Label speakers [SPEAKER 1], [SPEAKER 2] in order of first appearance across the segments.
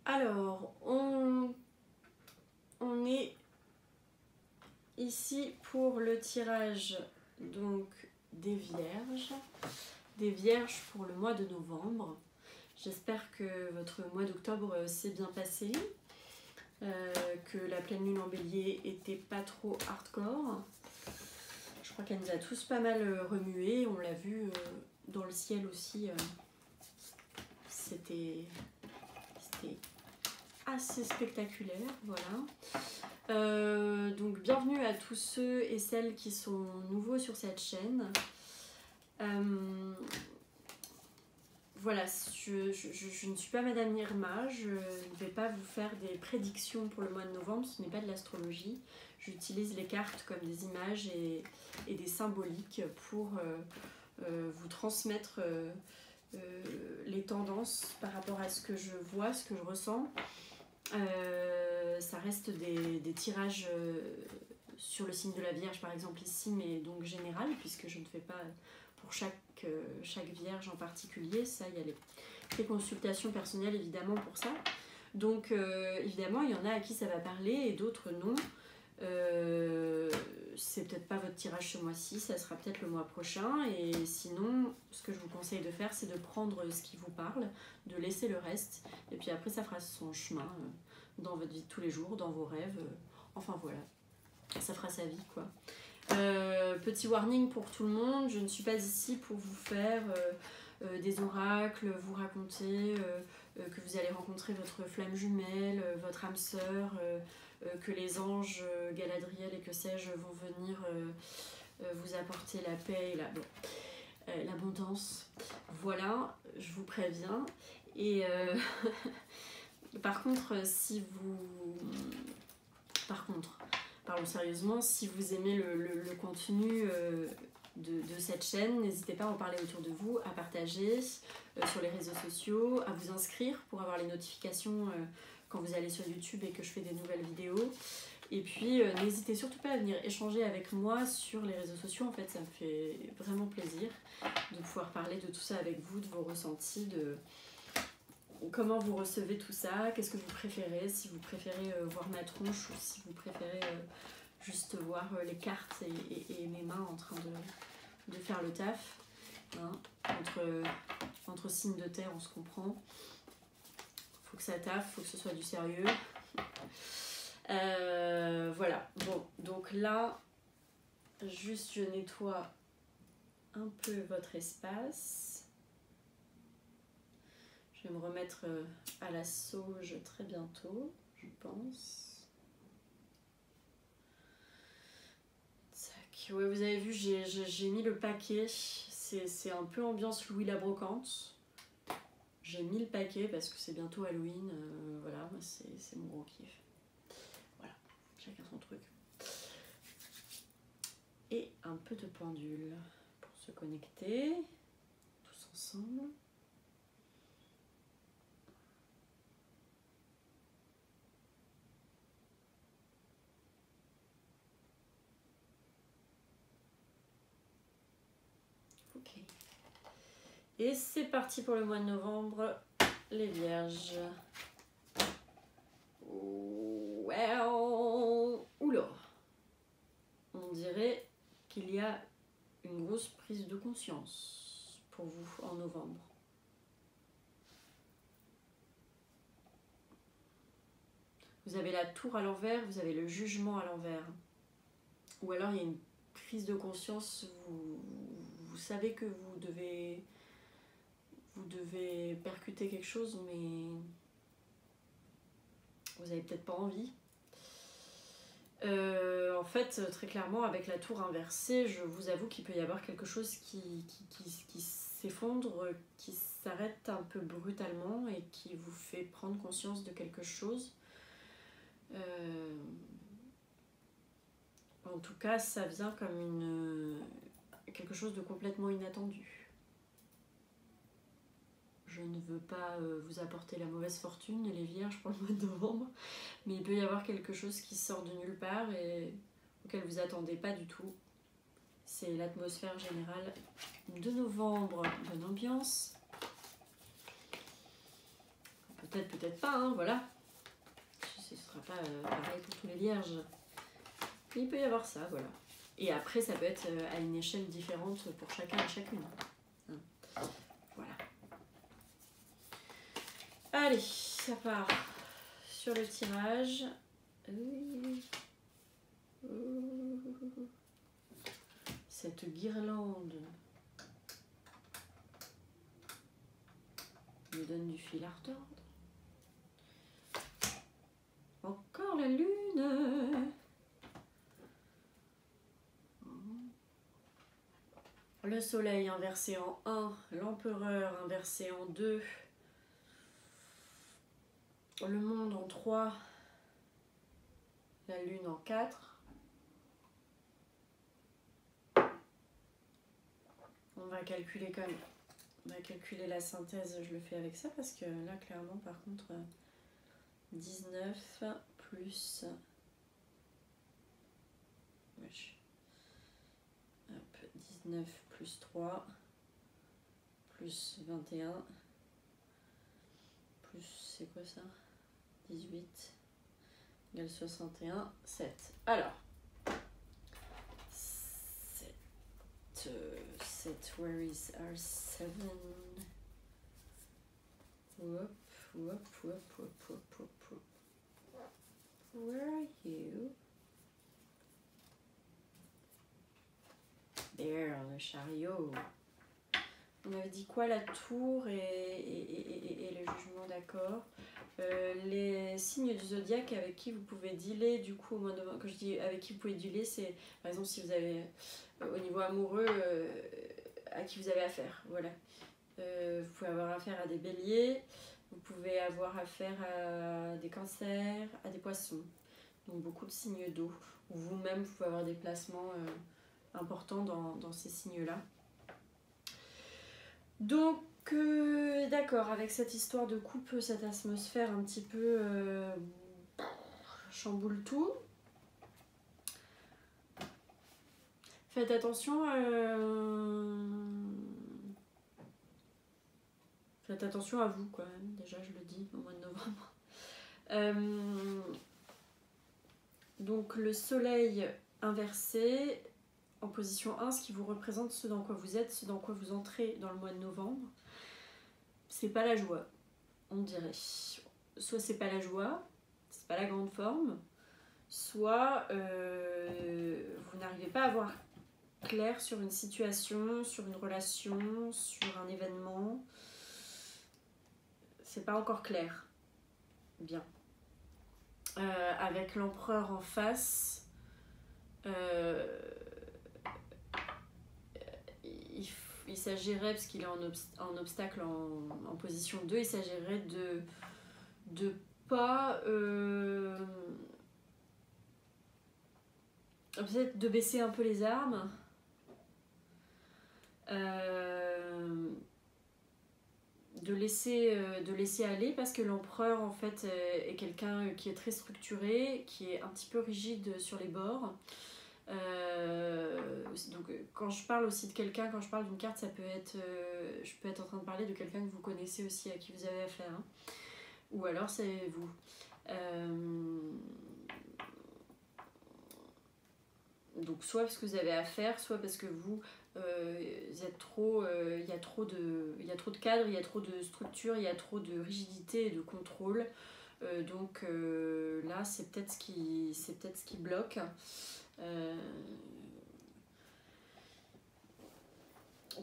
[SPEAKER 1] Alors, on est ici pour le tirage donc des vierges pour le mois de novembre. J'espère que votre mois d'octobre s'est bien passé, que la pleine lune en bélier était pas trop hardcore. Je crois qu'elle nous a tous pas mal remué, on l'a vu dans le ciel aussi, c'était assez spectaculaire, voilà. Donc bienvenue à tous ceux et celles qui sont nouveaux sur cette chaîne. Voilà, je ne suis pas Madame Irma, je ne vais pas vous faire des prédictions pour le mois de novembre, ce n'est pas de l'astrologie. J'utilise les cartes comme des images et des symboliques pour vous transmettre les tendances par rapport à ce que je vois, ce que je ressens. Ça reste des tirages sur le signe de la Vierge par exemple ici, mais donc général, puisque je ne fais pas pour chaque vierge en particulier. Ça, il y a les consultations personnelles évidemment pour ça. Donc évidemment, il y en a à qui ça va parler et d'autres non. C'est peut-être pas votre tirage ce mois-ci, ça sera peut-être le mois prochain. Et sinon, ce que je vous conseille de faire, c'est de prendre ce qui vous parle, de laisser le reste. Et puis après, ça fera son chemin dans votre vie de tous les jours, dans vos rêves. Enfin voilà, ça fera sa vie quoi. Petit warning pour tout le monde, je ne suis pas ici pour vous faire des oracles, vous raconter que vous allez rencontrer votre flamme jumelle, votre âme sœur, que les anges Galadriel et que sais-je vont venir vous apporter la paix et l'abondance. Voilà, je vous préviens. Et par contre, parlons sérieusement, si vous aimez le contenu de cette chaîne, n'hésitez pas à en parler autour de vous, à partager sur les réseaux sociaux, à vous inscrire pour avoir les notifications quand vous allez sur YouTube et que je fais des nouvelles vidéos. Et puis n'hésitez surtout pas à venir échanger avec moi sur les réseaux sociaux, en fait ça me fait vraiment plaisir de pouvoir parler de tout ça avec vous, de vos ressentis, de comment vous recevez tout ça, qu'est-ce que vous préférez, si vous préférez voir ma tronche ou si vous préférez juste voir les cartes et mes mains en train de faire le taf. Hein. Entre signes de terre, on se comprend. Faut que ça taffe, faut que ce soit du sérieux. Voilà, bon, donc là, juste je nettoie un peu votre espace. Je vais me remettre à la sauge très bientôt, je pense. Tac. Ouais, vous avez vu, j'ai mis le paquet. C'est un peu ambiance Louis la Brocante. J'ai mis le paquet parce que c'est bientôt Halloween. Voilà, c'est mon gros kiff. Voilà, chacun son truc. Et un peu de pendule pour se connecter tous ensemble. Et c'est parti pour le mois de novembre, les vierges. Well, oula. On dirait qu'il y a une grosse prise de conscience pour vous en novembre. Vous avez la tour à l'envers, vous avez le jugement à l'envers. Ou alors il y a une prise de conscience, vous savez que vous devez percuter quelque chose, mais vous n'avez peut-être pas envie. En fait, très clairement, avec la tour inversée, je vous avoue qu'il peut y avoir quelque chose qui s'effondre, qui s'arrête un peu brutalement et qui vous fait prendre conscience de quelque chose. En tout cas, ça vient comme quelque chose de complètement inattendu. Je ne veux pas vous apporter la mauvaise fortune, les vierges, pour le mois de novembre, mais il peut y avoir quelque chose qui sort de nulle part et auquel vous attendez pas du tout. C'est l'atmosphère générale de novembre, bonne ambiance. Un peu peut-être, peut-être pas, hein, voilà. Ce ne sera pas pareil pour tous les vierges. Mais il peut y avoir ça, voilà. Et après, ça peut être à une échelle différente pour chacun et chacune. Hein. Voilà. Allez, ça part sur le tirage. Cette guirlande me donne du fil à retordre. Encore la lune. Le soleil inversé en 1, l'empereur inversé en 2, le monde en 3, la lune en 4. On va calculer comme... On va calculer la synthèse, je le fais avec ça parce que là, clairement, par contre, 19 plus... Wesh. Hop, 19 plus 3 plus 21 plus, c'est quoi ça? 18 égale 61, 7. Alors, 7, where is our 7? Whoop, whoop, whoop, whoop, whoop, whoop, whoop. Where are you? There, le chariot. On avait dit quoi, la tour et le jugement, d'accord. Les signes du zodiaque avec qui vous pouvez dealer, du coup, au mois de novembre, quand je dis avec qui vous pouvez dealer, c'est par exemple si vous avez au niveau amoureux à qui vous avez affaire. Voilà. Vous pouvez avoir affaire à des béliers, vous pouvez avoir affaire à des cancers, à des poissons. Donc beaucoup de signes d'eau. Ou vous-même, vous pouvez avoir des placements importants dans ces signes-là. Donc, d'accord, avec cette histoire de coupe, cette atmosphère un petit peu chamboule tout. Faites attention faites attention à vous quand même, déjà je le dis au mois de novembre. Donc le soleil inversé en position 1, ce qui vous représente ce dans quoi vous êtes, ce dans quoi vous entrez dans le mois de novembre. C'est pas la joie, on dirait. Soit c'est pas la joie, c'est pas la grande forme, soit vous n'arrivez pas à voir clair sur une situation, sur une relation, sur un événement. C'est pas encore clair. Bien. Avec l'empereur en face, il s'agirait, parce qu'il est en obstacle en position 2, il s'agirait de pas... peut-être de baisser un peu les armes. De laisser aller, parce que l'empereur en fait est quelqu'un qui est très structuré, qui est un petit peu rigide sur les bords. Donc quand je parle aussi de quelqu'un, quand je parle d'une carte, ça peut être je peux être en train de parler de quelqu'un que vous connaissez aussi, à qui vous avez affaire, hein. Ou alors c'est vous. Donc soit parce que vous avez affaire, soit parce que vous êtes trop, il y a trop de cadres, il y a trop de structure, il y a trop de rigidité et de contrôle. Donc là c'est peut-être ce qui bloque.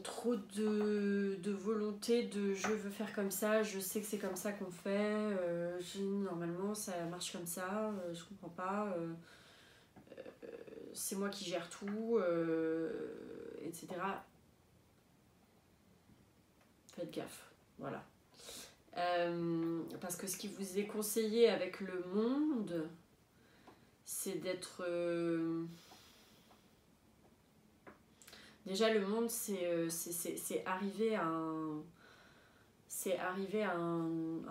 [SPEAKER 1] Trop de volonté de je veux faire comme ça, je sais que c'est comme ça qu'on fait, normalement ça marche comme ça, je comprends pas, c'est moi qui gère tout, etc. Faites gaffe, voilà. Parce que ce qui vous est conseillé avec le monde, c'est d'être... Déjà, le monde, c'est arriver à un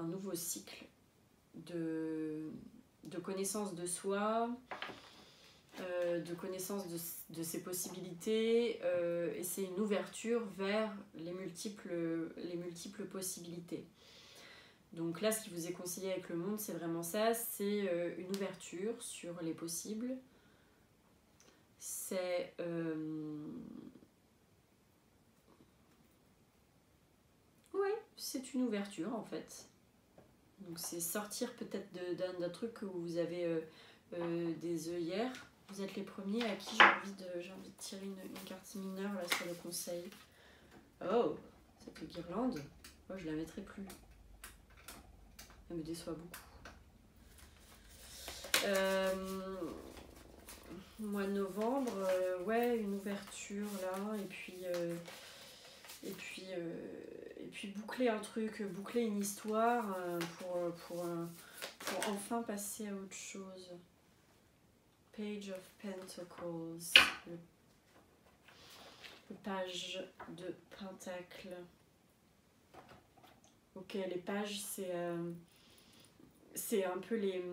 [SPEAKER 1] nouveau cycle de connaissance de soi, de connaissance de ses possibilités, et c'est une ouverture vers les multiples possibilités. Donc là, ce qui vous est conseillé avec le monde, c'est vraiment ça, c'est une ouverture sur les possibles. C'est ouais, c'est une ouverture en fait. Donc c'est sortir peut-être d'un truc où vous avez des œillères. Vous êtes les premiers à qui j'ai envie de tirer une carte mineure là sur le conseil. Oh, cette guirlande, oh, je la mettrai plus. Elle me déçoit beaucoup. Mois de novembre, ouais, une ouverture là, et puis boucler un truc, boucler une histoire pour enfin passer à autre chose. Page of Pentacles, le page de Pentacle. Ok, les pages, c'est un peu les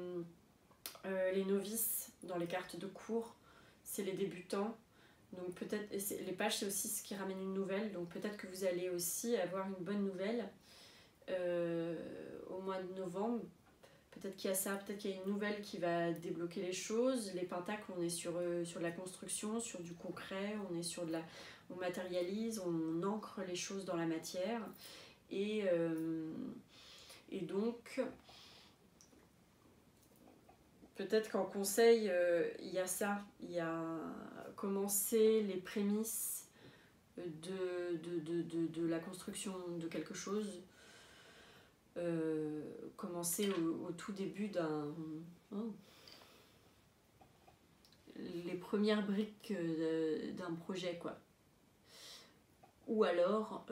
[SPEAKER 1] novices dans les cartes de cours, c'est les débutants. Donc peut-être, les pages c'est aussi ce qui ramène une nouvelle, donc peut-être que vous allez aussi avoir une bonne nouvelle au mois de novembre. Peut-être qu'il y a ça, peut-être qu'il y a une nouvelle qui va débloquer les choses. Les pentacles, on est sur de la construction, sur du concret, on matérialise, on ancre les choses dans la matière. Et donc, peut-être qu'en conseil, il y a ça, il y a commencer les prémices de la construction de quelque chose, commencer au tout début les premières briques d'un projet, quoi. Ou alors,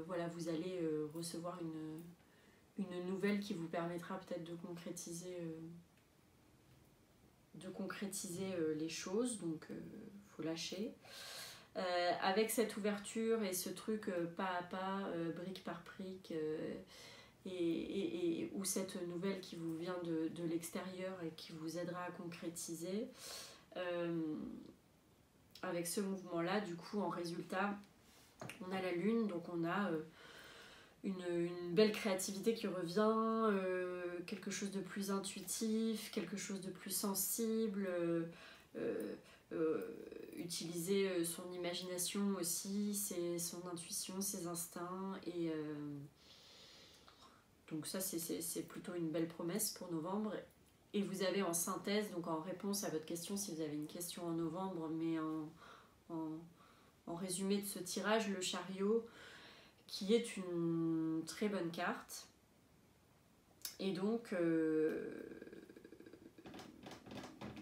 [SPEAKER 1] voilà, vous allez recevoir une nouvelle qui vous permettra peut-être de concrétiser les choses, donc faut lâcher. Avec cette ouverture et ce truc pas à pas, brique par brique, ou cette nouvelle qui vous vient de l'extérieur et qui vous aidera à concrétiser, avec ce mouvement-là, du coup, en résultat, on a la lune, donc on a une belle créativité qui revient, quelque chose de plus intuitif, quelque chose de plus sensible, utiliser son imagination aussi, son intuition, ses instincts, et donc ça c'est plutôt une belle promesse pour novembre. Et vous avez en synthèse, donc en réponse à votre question, si vous avez une question en novembre, mais en résumé de ce tirage, le chariot, qui est une très bonne carte, et donc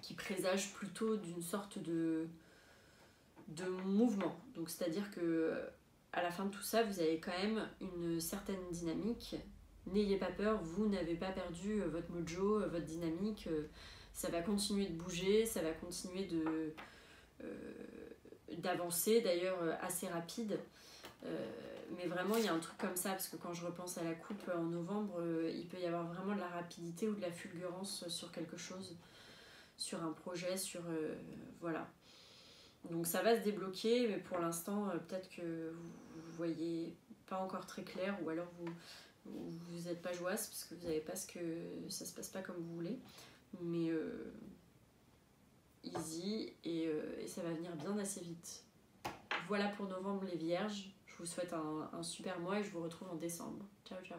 [SPEAKER 1] qui présage plutôt d'une sorte de mouvement. Donc c'est-à-dire que à la fin de tout ça, vous avez quand même une certaine dynamique. N'ayez pas peur, vous n'avez pas perdu votre mojo, votre dynamique. Ça va continuer de bouger, ça va continuer d'avancer, d'ailleurs assez rapide. Mais vraiment, il y a un truc comme ça, parce que quand je repense à la coupe en novembre, il peut y avoir vraiment de la rapidité ou de la fulgurance sur quelque chose, sur un projet, voilà. Donc ça va se débloquer, mais pour l'instant, peut-être que vous voyez pas encore très clair, ou alors vous n'êtes pas joyeuse parce que vous n'avez pas ça se passe pas comme vous voulez. Mais easy, et ça va venir bien assez vite. Voilà pour novembre les vierges. Je vous souhaite un super mois et je vous retrouve en décembre. Ciao ciao.